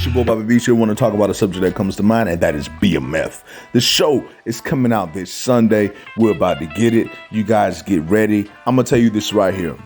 It's your boy Bobby Beach here. I want to talk about a subject that comes to mind, and that is BMF. The show is coming out this Sunday. We're about to get it. You guys get ready. I'm going to tell you this right here.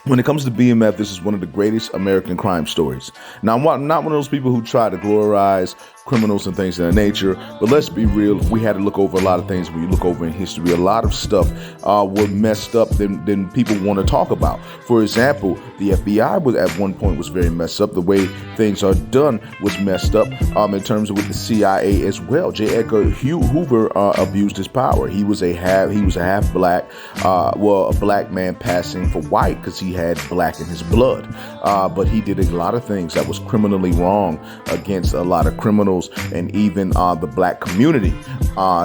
When it comes to BMF, this is one of the greatest American crime stories. Now, I'm not one of those people who try to glorize criminals and things of that nature, but let's be real. If we had to look over a lot of things, when you look over in history, a lot of stuff were messed up than people want to talk about. For example, the FBI was at one point was very messed up. The way things are done was messed up in terms of with the CIA as well. J. Edgar Hoover abused his power. He was a half black, a black man passing for white because he had black in his blood. But he did a lot of things that was criminally wrong against a lot of criminals and even the black community.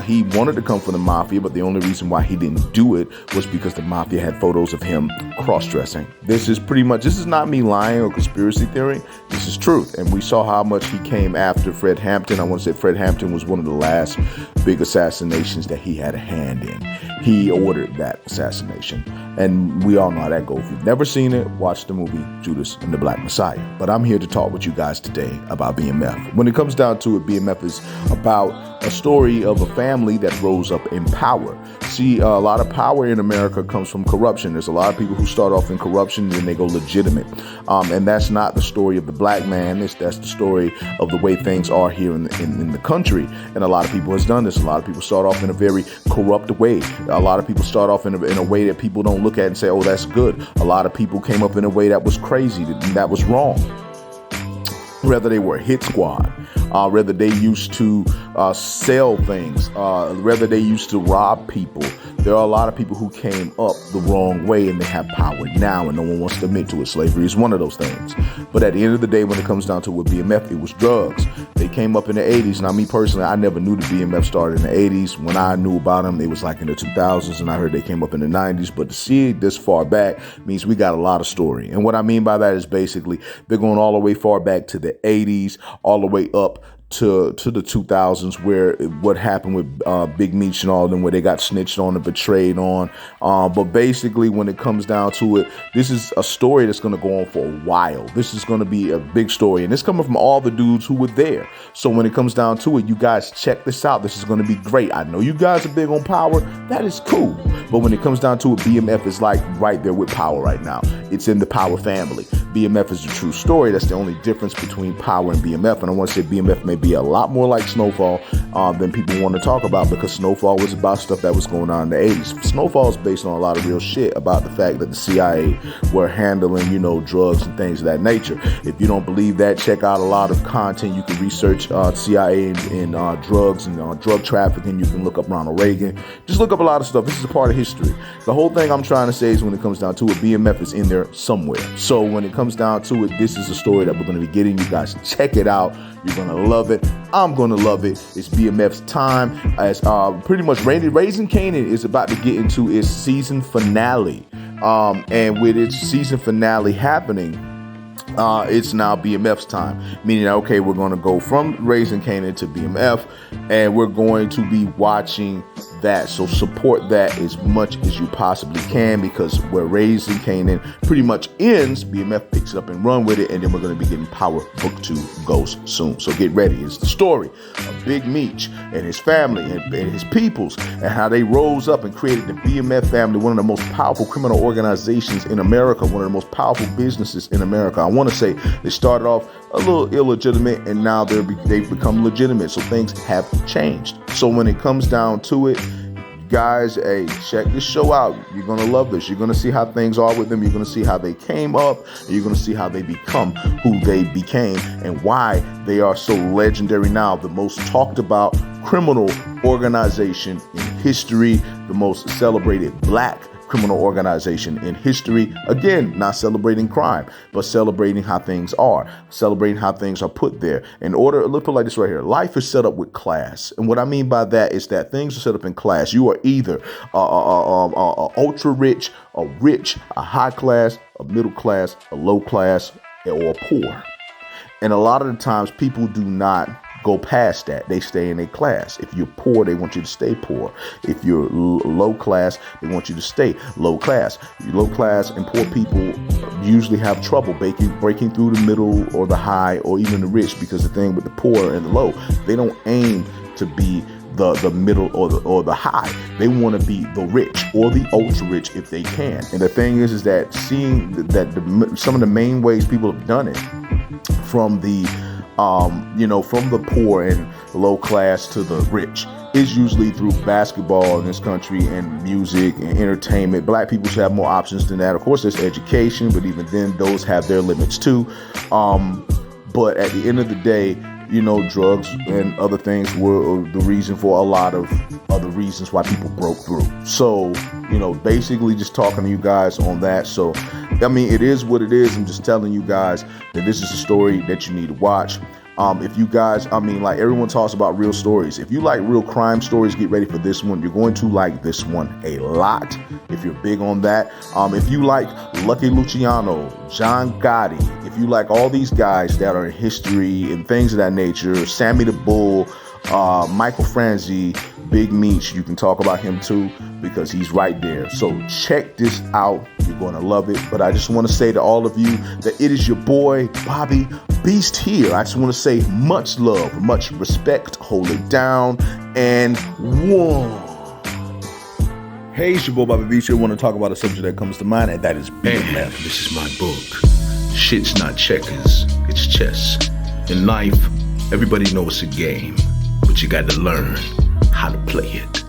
He wanted to come from the mafia, but the only reason why he didn't do it was because the mafia had photos of him cross-dressing. This is not me lying or conspiracy theory. This is truth. And we saw how much he came after Fred Hampton. I want to say Fred Hampton was one of the last big assassinations that he had a hand in. He ordered that assassination. And we all know how that goes. If you've never seen it, watch the movie Judas and the Black Messiah. But I'm here to talk with you guys today about BMF. When it comes down to it, BMF is about a story of a family that rose up in power. See, a lot of power in America comes from corruption. There's a lot of people who start off in corruption and then they go legitimate. And that's not the story of the black man. That's the story of the way things are here in the country. And a lot of people has done this. A lot of people start off in a very corrupt way. A lot of people start off in a way that people don't look at and say, oh, that's good. A lot of people came up in a way that was crazy, that was wrong. Whether they were a hit squad, whether they used to sell things, whether they used to rob people. There are a lot of people who came up the wrong way and they have power now and no one wants to admit to it. Slavery is one of those things. But at the end of the day, when it comes down to with BMF, it was drugs. They came up in the 80s. Now, me personally, I never knew the BMF started in the 80s. When I knew about them, it was like in the 2000s, and I heard they came up in the 90s. But to see it this far back means we got a lot of story. And what I mean by that is basically they're going all the way far back to the 80s, all the way up to the 2000s, where what happened with Big Meech and all of them, where they got snitched on and betrayed on. But basically, when it comes down to it, this is a story that's going to go on for a while. This is going to be a big story, and it's coming from all the dudes who were there. So when it comes down to it, you guys check this out. This is going to be great. I know you guys are big on power. That is cool. But when it comes down to it, BMF is like right there with power right now. It's in the power family. BMF is a true story. That's the only difference between power and BMF. And I want to say BMF may be a lot more like Snowfall than people want to talk about, because Snowfall was about stuff that was going on in the 80s. Snowfall is based on a lot of real shit about the fact that the CIA were handling, drugs and things of that nature. If you don't believe that, check out a lot of content. You can research CIA and drugs and drug trafficking. You can look up Ronald Reagan. Just look up a lot of stuff. This is a part of history. The whole thing I'm trying to say is when it comes down to it, BMF is in there somewhere. So when it comes down to it, this is a story that we're going to be getting. You guys check it out. You're going to love it. I'm going to love it. It's BMF's time. As pretty much Raising Kanan is about to get into its season finale. And with its season finale happening, it's now BMF's time, meaning, okay, we're going to go from Raising Kanan to BMF, and we're going to be watching that. So support that as much as you possibly can, because where Raising Kanan pretty much ends, BMF picks it up and run with it, and then we're going to be getting Power Book 2 goes soon. So get ready. It's the story of Big Meech and his family and his peoples, and how they rose up and created the BMF family, one of the most powerful criminal organizations in America, one of the most powerful businesses in America. I want to say they started off a little illegitimate, and now they've become legitimate. So things have changed. So when it comes down to it, guys, hey, check this show out. You're going to love this. You're going to see how things are with them. You're going to see how they came up. And you're going to see how they become who they became and why they are so legendary now. The most talked about criminal organization in history, the most celebrated black criminal organization in history. Again, not celebrating crime, but celebrating how things are, celebrating how things are put there. In order, look, put it like this right here. Life is set up with class. And what I mean by that is that things are set up in class. You are either ultra rich, a high class, a middle class, a low class, or poor. And a lot of the times people do not go past that. They stay in a class. If you're poor, they want you to stay poor. If you're low class, they want you to stay low class. Low class and poor people usually have trouble breaking through the middle or the high or even the rich, because the thing with the poor and the low, they don't aim to be the middle or the high. They want to be the rich or the ultra rich if they can. And the thing is that seeing that some of the main ways people have done it, from the from the poor and low class to the rich, is usually through basketball in this country and music and entertainment. Black people should have more options than that. Of course, there's education, but even then, those have their limits too. But at the end of the day, drugs and other things were the reason for a lot of other reasons why people broke through. So, basically just talking to you guys on that. So, I mean, it is what it is. I'm just telling you guys that this is a story that you need to watch. If you guys, like everyone talks about real stories. If you like real crime stories, get ready for this one. You're going to like this one a lot if you're big on that. If you like Lucky Luciano, John Gotti, if you like all these guys that are in history and things of that nature, Sammy the Bull, Michael Franzi, Big Meech, you can talk about him too, because he's right there. So check this out. You're going to love it. But I just want to say to all of you that it is your boy, Bobby Beast here. I just want to say much love, much respect, hold it down, and one. Hey, it's your boy, Bobby Beast here. I want to talk about a subject that comes to mind, and that is BMF. This is my book. Shit's not checkers, it's chess. In life, everybody knows it's a game, but you got to learn how to play it.